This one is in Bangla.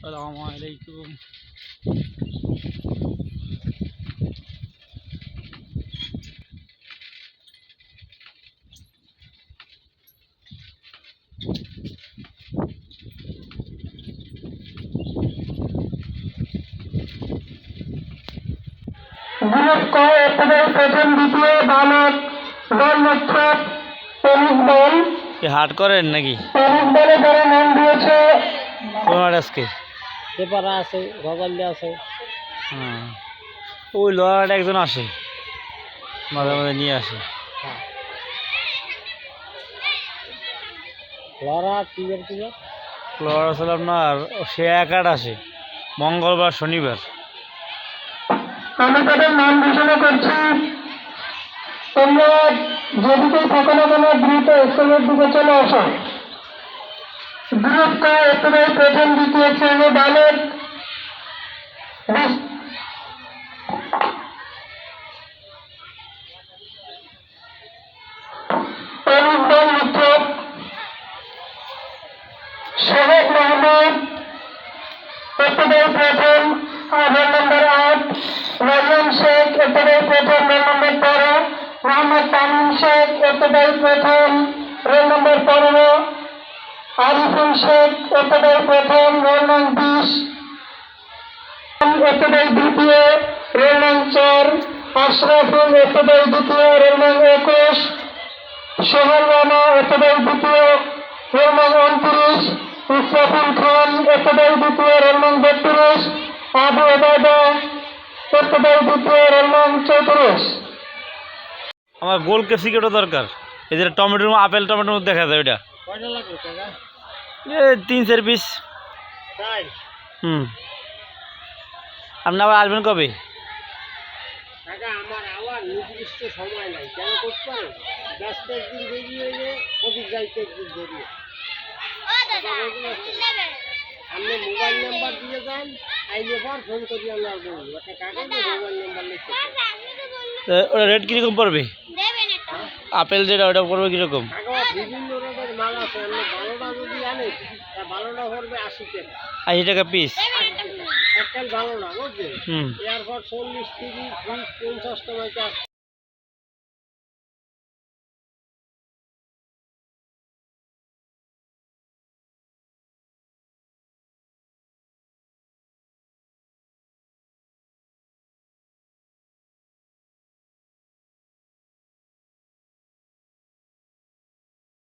আসসালামু আলাইকুম। প্রথম দ্বিতীয় বালক দল মোচ্ছব টেনিস দল হাট করেন নাকি? টেনিস দলে যারা নাম দিয়েছে কোন আজকে পেপার আছে, গগলে আছে। ওই লড়াটা একজন আসে, মাঝে মাঝে নিয়ে আসে। লড়া কি লড়া ছিল আপনার, সে একাট আসে মঙ্গলবার শনিবার। আমি তাদের নাম ঘোষণা করছি, তোমরা যেদিকে থাকো না কেন দ্রুত স্কুলের দিকে চলে আসো। গ্রুপ এতটাই প্রথম দ্বিতীয় শ্রেণী বালক সোহেব মাহমুদ এতটাই প্রথম রোল নম্বর 8, রাজন শেখ এতটাই প্রথম রোল নম্বর 12, মোহাম্মদ তামিম শেখ এতটাই প্রথম রোল নম্বর 15, আরিফুল শেখ এতটাই প্রথম রোল নং 20, এতটাই দ্বিতীয় রোল নং 4, আশরাফুল এতটাই দ্বিতীয় রোল নং 21, সোহেল রানা এতটাই দ্বিতীয় রোল নং 29, ইসরাফুল খান এতটাই দ্বিতীয় রোল নং 32, আবু ওবায়দা এতটাই দ্বিতীয় রোল নং 34। আমার গোল ক্যাপসিকামটা দরকার। এই যে টমেটোর আপেল টমেটোর মধ্যে দেখা যায় ওইটা কয়টা লাগবে কাকা? 3-4 পিস। তাই? আপনি আবার আসবেন কবে? কাকা আমার আবার নির্দিষ্ট সময় নাই, কেন করতে পারেন? ব্যস্ত একদিন দেরি হইলে অধিক যাইতে একদিন দেরি। আপনি মোবাইল নাম্বার দিয়ে যান, আইলে পর ফোন করি আমরা বলবো। একটা কাগজে মোবাইল নাম্বার লিখতে। ওটা রেট কিরকম পড়বে? আপেল যেটা ওটা পড়বে কিরকম? বিভিন্ন রেটের মাল আছে, আপনি ভালোটা যদি আনেন 12টা পড়বে 80 টাকা। 80 টাকা পিস একটা ভালো না, বুঝলেন? এরপর 40, 30, 50 টাকা